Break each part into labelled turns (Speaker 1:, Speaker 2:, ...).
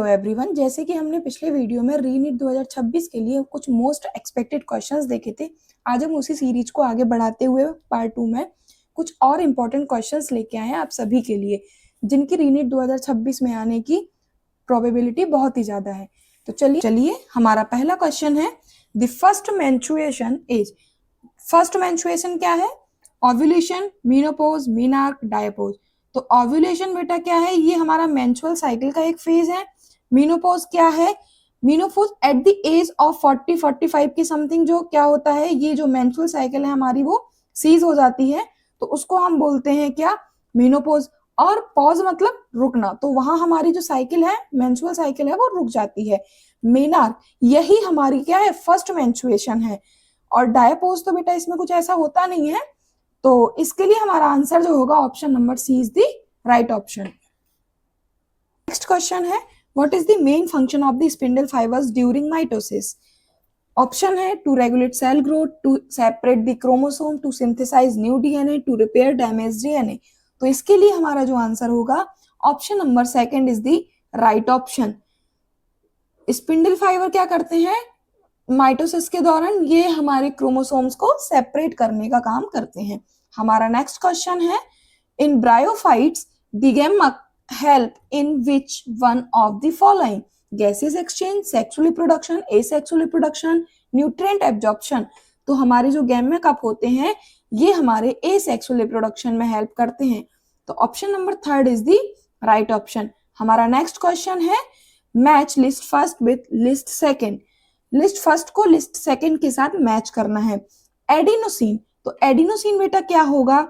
Speaker 1: Hello everyone, जैसे कि हमने पिछले वीडियो में रीनीट 2026 के लिए कुछ मोस्ट एक्सपेक्टेड क्वेश्चंस देखे थे। आज हम उसी सीरीज को आगे बढ़ाते हुए पार्ट 2 में कुछ और इम्पोर्टेंट क्वेश्चंस लेके आए हैं आप सभी के लिए, जिनकी रीनीट 2026 में आने की प्रोबेबिलिटी बहुत ही ज्यादा है। तो चलिए हमारा पहला क्वेश्चन है, the first menstruation is. First menstruation क्या है? Ovulation, menopause, menarche, diapause. तो ओव्यूलेशन बेटा क्या है? ये हमारा मेंस्ट्रुअल साइकिल का एक फेज है। मेनोपॉज क्या है? Menopause at the age of 40-45 के समथिंग जो क्या होता है, ये जो मेंस्ट्रुअल साइकिल है हमारी वो सीज हो जाती है, तो उसको हम बोलते हैं क्या? मेनोपॉज। और पॉज मतलब रुकना, तो वहां हमारी जो साइकिल है, मेंस्ट्रुअल साइकिल है, वो रुक जाती है। मेनार्क, यही हमारी क्या है? फर्स्ट मेंस्ट्रुएशन है। और डायपोज तो बेटा इसमें कुछ ऐसा होता नहीं है, तो इसके लिए हमारा आंसर जो होगा option number C is the right option. Next question है, what is the main function of the spindle fibres during mitosis? Option है to regulate cell growth, to separate the chromosome, to synthesise new DNA, to repair damage DNA. तो इसके लिए हमारा जो answer होगा option number second is the right option. Spindle fibre क्या करते हैं माइटोसिस के दौरान? ये हमारे क्रोमोसोम्स को सेपरेट करने का काम करते हैं। हमारा नेक्स्ट क्वेश्चन है, in bryophytes the gametes help in which one of the following? Gases exchange, sexual reproduction, asexual reproduction, nutrient absorption. तो हमारे जो गैमेटा होते हैं ये हमारे एसेक्सुअल रिप्रोडक्शन में हेल्प करते हैं, तो option number third is the right option. हमारा नेक्स्ट क्वेश्चन है, match list first with list second. List first को लिस्ट सेकंड के साथ मैच करना है। एडिनोसिन, तो एडिनोसिन बेटा क्या होगा?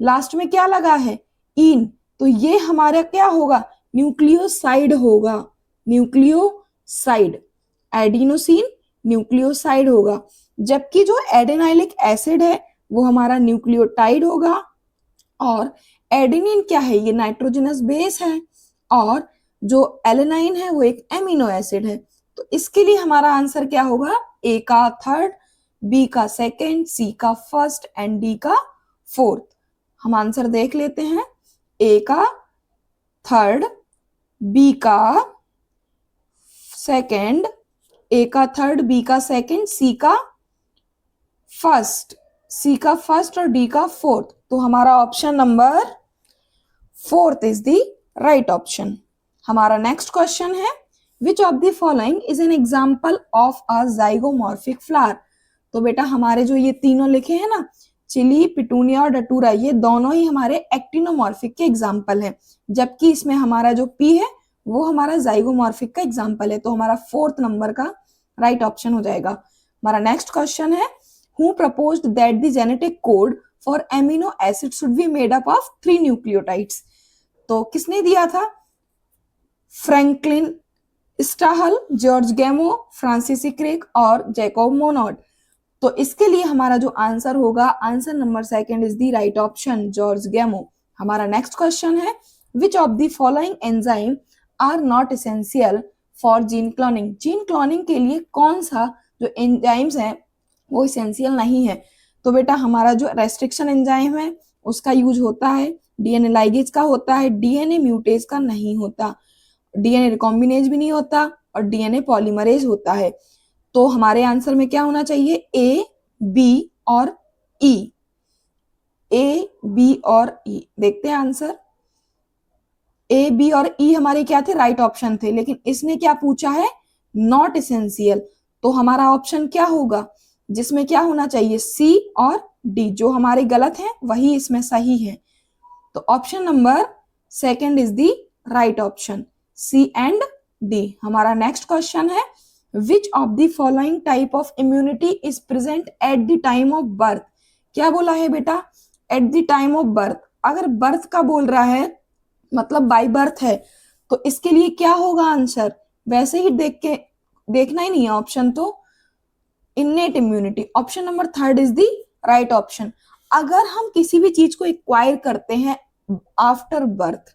Speaker 1: लास्ट में क्या लगा है? इन, तो ये हमारा क्या होगा? न्यूक्लियोसाइड होगा। न्यूक्लियोसाइड, एडिनोसिन न्यूक्लियोसाइड होगा। जबकि जो एडेनाइलिक एसिड है वो हमारा न्यूक्लियोटाइड होगा। और एडेनिन क्या है? ये नाइट्रोजनस बेस है। और जो एलेनाइन है वो एक एमिनो एसिड है। तो इसके लिए हमारा आंसर क्या होगा? ए का थर्ड, बी का सेकेंड, सी का फर्स्ट एंड डी का फोर्थ। हम आंसर देख लेते हैं, ए का थर्ड, बी का सेकेंड, ए का थर्ड, बी का सेकेंड, सी का फर्स्ट और डी का फोर्थ। तो हमारा option number fourth is the right option. हमारा नेक्स्ट क्वेश्चन है, Which of the following is an example of a zygomorphic flower? तो बेटा हमारे जो ये तीनों लिखे हैं ना, चिली, पिटूनिया और डटूरा, ये दोनों ही हमारे एक्टिनोमॉर्फिक के एग्जाम्पल हैं, जबकि इसमें हमारा जो पी है वो हमारा जाइगोमॉर्फिक का एग्जाम्पल है, तो हमारा फोर्थ नंबर का राइट ऑप्शन हो जाएगा। हमारा नेक्स्ट क्वेश्चन है, who proposed that the genetic code for amino acid should be made up of 3 nucleotides? तो किसने दिया था? फ्रैंकलिन स्टाहल, जॉर्ज गैमो, फ्रांसिस क्रिक और जैकब मोनोड। तो इसके लिए हमारा जो आंसर होगा, answer number second is the right option, George Gamow. हमारा नेक्स्ट क्वेश्चन है, which of the following enzyme are not essential for gene cloning? Gene cloning के लिए कौन सा जो एंजाइम्स है वो एसेंशियल नहीं है? तो बेटा हमारा जो रेस्ट्रिक्शन एंजाइम है उसका यूज होता है, डीएनए लाइगेज का होता है, डीएनए म्यूटेज का नहीं होता, डीएनए रिकॉम्बिनेज भी नहीं होता, और डीएनए पॉलीमरेज होता है। तो हमारे आंसर में क्या होना चाहिए? ए, बी और ई। ए, बी और ई। देखते हैं आंसर, ए, बी और ई हमारे क्या थे? राइट ऑप्शन थे, लेकिन इसने क्या पूछा है? Not essential. तो हमारा ऑप्शन क्या होगा जिसमें क्या होना चाहिए? सी और डी। जो हमारे गलत हैं वही इसमें सही है, तो option number second is the right option, C and D. हमारा नेक्स्ट क्वेश्चन है, which of the following type of immunity is present at the time of birth? क्या बोला है बेटा? At the time of birth. अगर birth का बोल रहा है मतलब बाय बर्थ है, तो इसके लिए क्या होगा आंसर? वैसे ही देखना ही नहीं है ऑप्शन, तो innate immunity. Option number third is the right option. अगर हम किसी भी चीज को एक्वायर करते हैं आफ्टर बर्थ,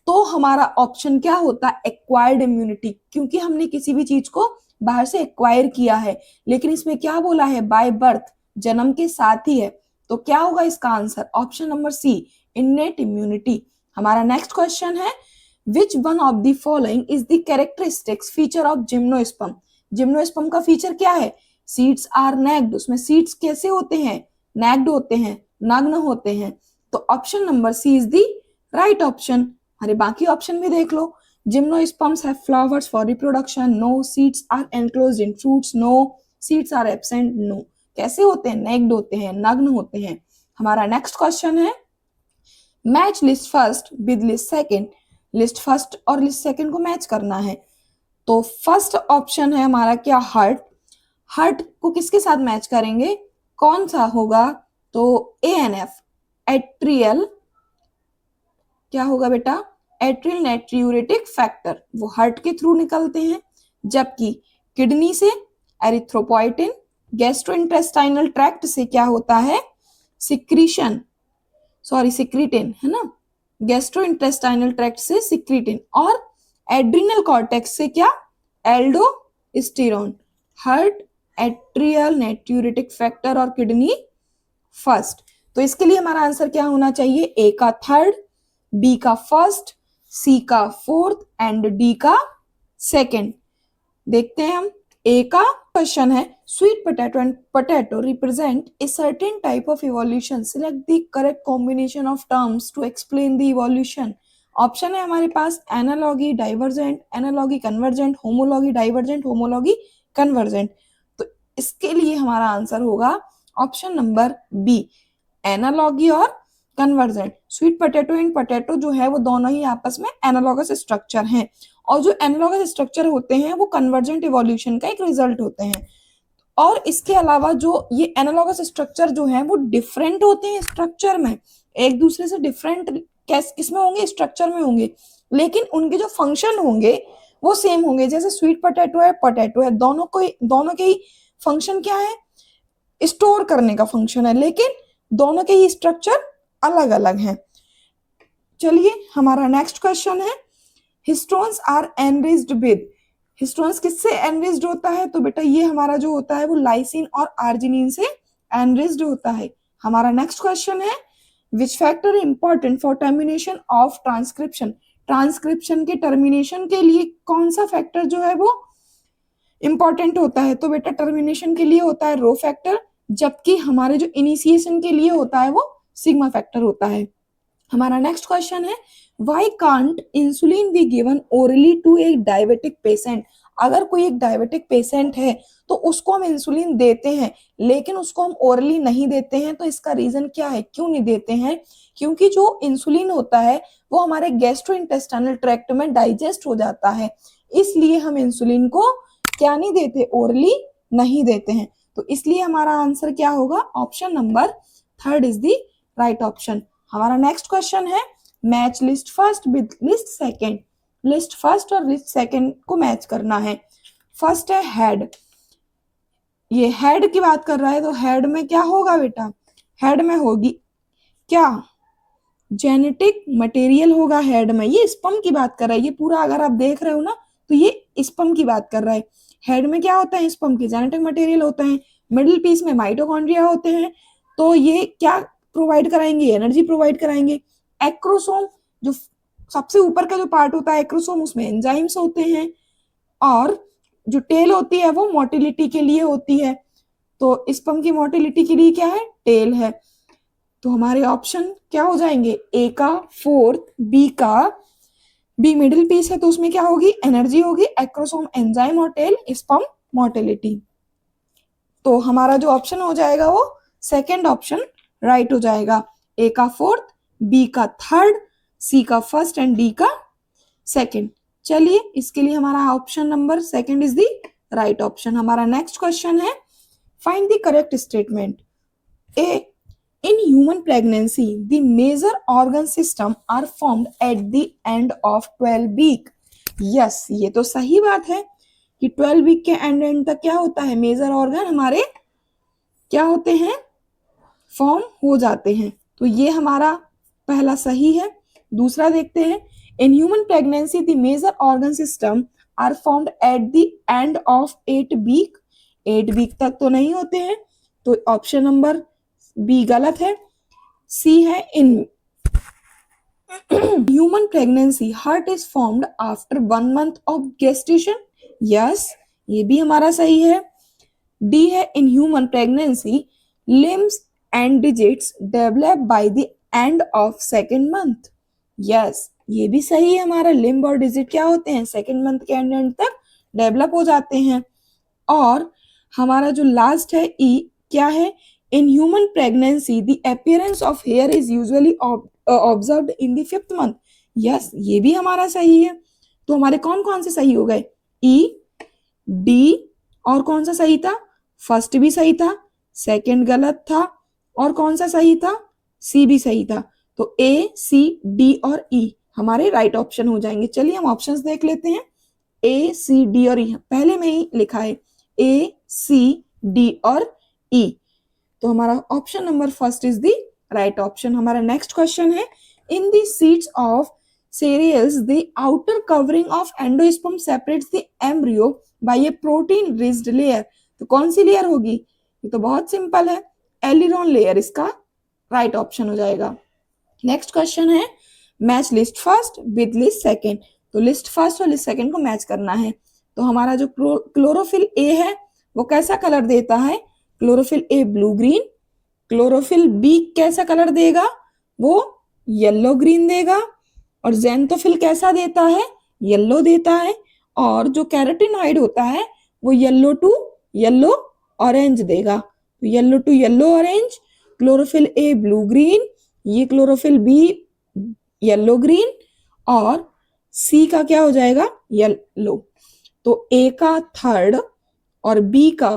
Speaker 1: तो हमारा ऑप्शन क्या होता है? एक्वायर्ड इम्यूनिटी, क्योंकि हमने किसी भी चीज को बाहर से एक्वायर किया है। लेकिन इसमें क्या बोला है? बाय बर्थ, जन्म के साथ ही है, तो क्या होगा इसका answer? Option number C, innate immunity. हमारा नेक्स्ट क्वेश्चन है, which one of the following is the characteristics feature of gymnosperm. Gymnosperm का फीचर क्या है? सीड्स आर नेक्ड, उसमें सीड्स कैसे होते हैं? नेक्ड होते हैं, नग्न होते हैं। तो option number C is the right option. अरे बाकी ऑप्शन भी देख लो। Gymnosperms have flowers for reproduction, no. Seeds are enclosed in fruits, no. Seeds are absent, no. कैसे होते हैं? नेक्ड होते हैं, नग्न होते हैं। हमारा नेक्स्ट क्वेश्चन है, match list first with list second. List first और लिस्ट सेकंड को मैच करना है। तो फर्स्ट ऑप्शन है हमारा क्या? हार्ट। हार्ट को किसके साथ मैच करेंगे? कौन सा होगा? तो ANF, एट्रियल, क्या होगा बेटा? एट्रियल नाइट्रियूरेटिक फैक्टर, वो हार्ट के थ्रू निकलते हैं। जबकि किडनी से एरिथ्रोपोइटिन, गैस्ट्रोइंटेस्टाइनल ट्रैक्ट से क्या होता है? सिक्रीशन, सिक्रीटिन, है ना। गैस्ट्रोइंटेस्टाइनल ट्रैक्ट से सिक्रीटिन, और एड्रिनल कॉर्टेक्स से क्या? एल्डोस्टेरोन। हार्ट, एट्रियल नाइट्रियूरेटिक फैक्टर और किडनी फर्स्ट। तो इसके लिए हमारा आंसर क्या होना चाहिए? ए का थर्ड, बी का फर्स्ट, सी का फोर्थ एंड डी का सेकंड। देखते हैं हम। ए का क्वेश्चन है, sweet potato and potato represent a certain type of evolution, select the correct combination of terms to explain the evolution. Option है हमारे पास analogy, divergent, analogy convergent, homology divergent, homology convergent. तो इसके लिए हमारा answer होगा option number B, analogy और convergent. Sweet potato and potato जो है वो दोनों ही आपस में एनालॉगस स्ट्रक्चर हैं, और जो एनालॉगस स्ट्रक्चर होते हैं वो कन्वर्जेंट इवोल्यूशन का एक रिजल्ट होते हैं। और इसके अलावा जो ये एनालॉगस स्ट्रक्चर जो है वो डिफरेंट होते हैं स्ट्रक्चर में, एक दूसरे से डिफरेंट किसमें होंगे? स्ट्रक्चर में होंगे, लेकिन उनके जो फंक्शन होंगे वो सेम होंगे। जैसे स्वीट पोटैटो है, दोनों के ही फंक्शन क्या है? स्टोर करने का फंक्शन है, लेकिन दोनों के ही स्ट्रक्चर अलग अलग हैं। चलिए हमारा नेक्स्ट क्वेश्चन है, histones are enriched with. Histones किससे एनरिच्ड होता है? तो बेटा ये हमारा जो होता है वो लाइसिन और आर्जिनिन से एनरिच्ड होता है। हमारा नेक्स्ट क्वेश्चन है, which factor important for termination of transcription. Transcription के टर्मिनेशन के लिए कौन सा फैक्टर जो है वो इंपॉर्टेंट होता है? तो बेटा टर्मिनेशन के लिए होता है रो फैक्टर, जबकि हमारे जो इनिशिएशन के लिए होता है वो सिग्मा फैक्टर होता है। हमारा नेक्स्ट क्वेश्चन है, why can't insulin be given orally to a diabetic patient. अगर कोई एक डायबिटिक पेशेंट है तो उसको हम इंसुलिन देते हैं, लेकिन उसको हम ओरली नहीं देते हैं। तो इसका रीजन क्या है, क्यों नहीं देते हैं? क्योंकि जो इंसुलिन होता है वो हमारे गैस्ट्रोइंटेस्टाइनल ट्रैक्ट में डाइजेस्ट हो जाता है, इसलिए हम इंसुलिन को क्या नहीं देते? ओरली नहीं देते हैं। तो इसलिए हमारा आंसर क्या होगा? Option number third is the right option. हमारा नेक्स्ट क्वेश्चन है, match list first with list second. List first और लिस्ट सेकंड को मैच करना है। फर्स्ट है हेड, ये हेड की बात कर रहा है, तो हेड में क्या होगा बेटा? हेड में होगी क्या? जेनेटिक मटेरियल होगा हेड में। ये स्पर्म की बात कर रहा है, ये पूरा अगर आप देख रहे हो ना तो ये स्पर्म की बात कर रहा है। हेड में क्या होता है? स्पर्म की जेनेटिक मटेरियल होता है। मिडिल पीस में माइटोकॉन्ड्रिया होते हैं, तो ये क्या प्रोवाइड कराएंगे? एनर्जी प्रोवाइड कराएंगे। एक्रोसोम, जो सबसे ऊपर का जो पार्ट होता है एक्रोसोम, उसमें एंजाइम्स होते हैं, और जो टेल होती है वो मोटिलिटी के लिए होती है। तो स्पर्म की मोटिलिटी के लिए क्या है? टेल है। तो हमारे ऑप्शन क्या हो जाएंगे? ए का फोर्थ, बी मिडिल पीस है तो उसमें क्या होगी? एनर्जी होगी, एक्रोसोम एंजाइम और टेल स्पर्म मोटिलिटी। तो हमारा जो ऑप्शन हो जाएगा वो सेकंड ऑप्शन राइट हो जाएगा। ए का फोर्थ, बी का थर्ड, सी का फर्स्ट एंड डी का सेकंड। चलिए इसके लिए हमारा option number second is the right option. हमारा नेक्स्ट क्वेश्चन है, find the correct statement. A, in human pregnancy the major organ system are formed at the end of 12 week। yes, ये तो सही बात है कि 12 वीक के एंड तक क्या होता है? मेजर ऑर्गन हमारे क्या होते हैं? फॉर्म हो जाते हैं। तो ये हमारा पहला सही है। दूसरा देखते हैं, in human pregnancy the major organ system are formed at the end of 8 week. 8 week तक तो नहीं होते हैं, तो ऑप्शन नंबर बी गलत है। सी है, इन human pregnancy heart is formed after 1 month of gestation, yes ये भी हमारा सही है। डी है इन human pregnancy limbs and digits develop by the end of second month, yes ये भी सही है हमारा। लिम्ब और डिजिट क्या होते हैं, सेकेंड मंथ के एंड तक डेवलप हो जाते हैं। और हमारा जो लास्ट है ई क्या है, इन human pregnancy the appearance of here is usually observed in the 5th month, yes ये भी हमारा सही है। तो हमारे कौन कौन से सही हो गए, ई, डी, और कौन सा सही था, फर्स्ट भी सही था, सेकंड गलत था, और कौन सा सही था, सी भी सही था। तो ए, सी, डी और ई हमारे राइट ऑप्शन हो जाएंगे। चलिए हम ऑप्शंस देख लेते हैं। ए, सी, डी और ई पहले में ही लिखा है ए, सी, डी और ई, तो हमारा option number first is the right option. हमारा नेक्स्ट क्वेश्चन है, in the seeds of cereals the outer covering of endosperm separates the embryo by a protein rich layer, तो कौन सी लेयर होगी, ये तो बहुत सिंपल है, एलिरॉन लेयर इसका राइट ऑप्शन हो जाएगा। नेक्स्ट क्वेश्चन है, match list first with list second, तो लिस्ट फर्स्ट और लिस्ट सेकंड को मैच करना है। तो हमारा जो क्लोरोफिल ए है वो कैसा कलर देता है, chlorophyll A blue green, chlorophyll B कैसा कलर देगा, वो येलो ग्रीन देगा, और ज़ैंथोफिल कैसा देता है, येलो देता है, और जो कैरोटीनॉइड होता है वो येलो टू येलो ऑरेंज देगा। तो yellow to yellow orange, chlorophyll A blue green, ये क्लोरोफिल बी येलो ग्रीन, और सी का क्या हो जाएगा, येलो। तो ए का थर्ड और बी का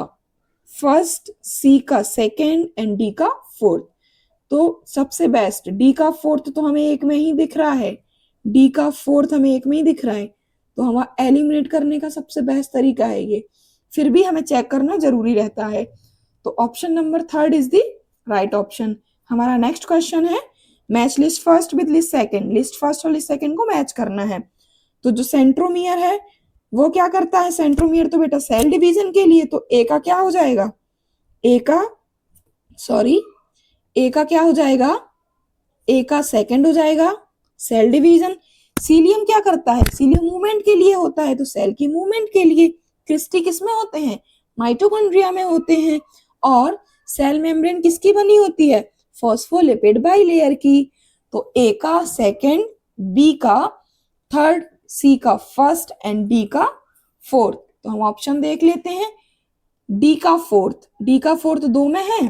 Speaker 1: फर्स्ट, सी का सेकेंड एंड डी का फोर्थ। तो सबसे बेस्ट डी का फोर्थ तो हमें एक में ही दिख रहा है, डी का फोर्थ हमें एक में ही दिख रहा है, तो हमारा एलिमिनेट करने का सबसे बेस्ट तरीका है ये, फिर भी हमें चेक करना जरूरी रहता है। तो option number third is the right option. हमारा नेक्स्ट क्वेश्चन है, match list first with list second, list first और लिस्ट सेकंड को मैच करना है। तो जो सेंट्रोमियर है वो क्या करता है, सेंट्रोमियर तो बेटा सेल डिवीजन के लिए, तो ए का क्या हो जाएगा, ए का क्या हो जाएगा, ए का सेकंड हो जाएगा सेल डिवीजन। सीलियम क्या करता है, सीलियम मूवमेंट के लिए होता है, तो सेल की मूवमेंट के लिए। क्रिस्टी किसमें होते हैं, माइटोकॉन्ड्रिया में होते हैं। और सेल मेम्ब्रेन किसकी बनी होती है, फॉस्फोलिपिड बाइलेयर की। तो ए का सेकंड, बी का थर्ड, सी का फर्स्ट एंड डी का फोर्थ। तो हम ऑप्शन देख लेते हैं, डी का फोर्थ दो में है,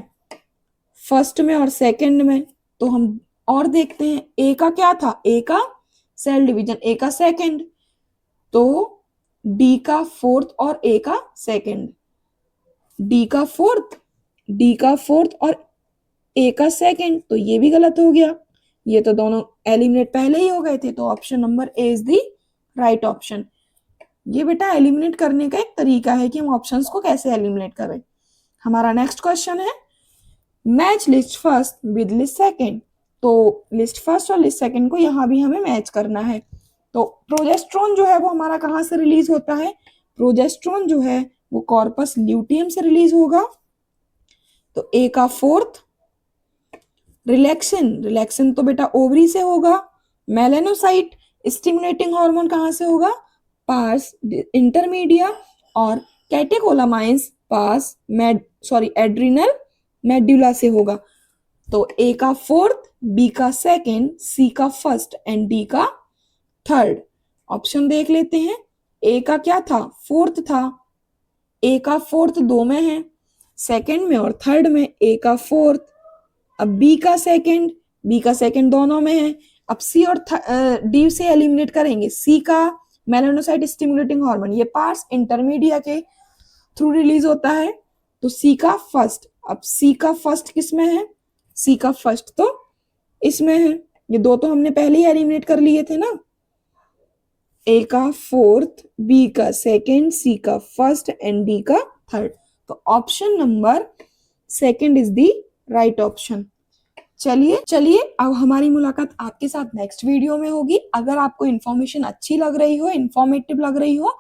Speaker 1: फर्स्ट में और सेकंड में। तो हम और देखते हैं, ए का क्या था, ए का सेल डिवीजन, ए का सेकंड, तो डी का फोर्थ और ए का सेकंड, डी का फोर्थ और ए का सेकंड, तो ये भी गलत हो गया, ये तो दोनों एलिमिनेट पहले ही हो गए थे। तो option number A is the right option. ये बेटा एलिमिनेट करने का एक तरीका है कि हम ऑप्शंस को कैसे एलिमिनेट करें। हमारा नेक्स्ट क्वेश्चन है, match list first with list second, तो लिस्ट फर्स्ट और लिस्ट सेकंड को यहाँ भी हमें मैच करना है। तो प्रोजेस्टेरोन जो है वो हमारा कहाँ से रिलीज होता है, प्रोजेस्टेरोन जो है वो कॉर्पस ल्यूटियम से रिलीज होगा। तो ए का फोर्थ, रिलैक्सिन तो बेटा ओवरी से होगा। मेलेनोसाइट स्टिमुलेटिंग हार्मोन कहाँ से होगा, पास इंटरमीडिया, और कैटेकोलामाइंस पास एड्रिनल मेडुला से होगा। तो ए का फोर्थ, बी का सेकंड, सी का फर्स्ट एंड डी का थर्ड। ऑप्शन देख लेते हैं, ए का क्या था, फोर्थ था, ए का फोर्थ दो में है, सेकंड में और थर्ड में, ए का फोर्थ। अब बी का सेकंड दोनों में है। अब सी और डी से एलिमिनेट करेंगे, सी का मेलानोसाइट स्टिमुलेटिंग हार्मोन ये पार्ट्स इंटरमीडिया के थ्रू रिलीज होता है, तो सी का फर्स्ट। अब सी का फर्स्ट किस में है, सी का फर्स्ट तो इसमें है, ये दो तो हमने पहले ही एलिमिनेट कर लिए थे ना। ए का फोर्थ, बी का सेकंड, सी का फर्स्ट एंड डी का थर्ड। तो option number second is the right option. चलिए अब हमारी मुलाकात आपके साथ नेक्स्ट वीडियो में होगी। अगर आपको इन्फॉर्मेशन अच्छी लग रही हो, इन्फॉर्मेटिव लग रही हो,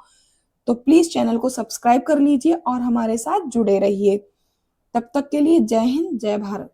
Speaker 1: तो प्लीज चैनल को सब्सक्राइब कर लीजिए और हमारे साथ जुड़े रहिए। तब तक के लिए जय हिंद, जय भारत।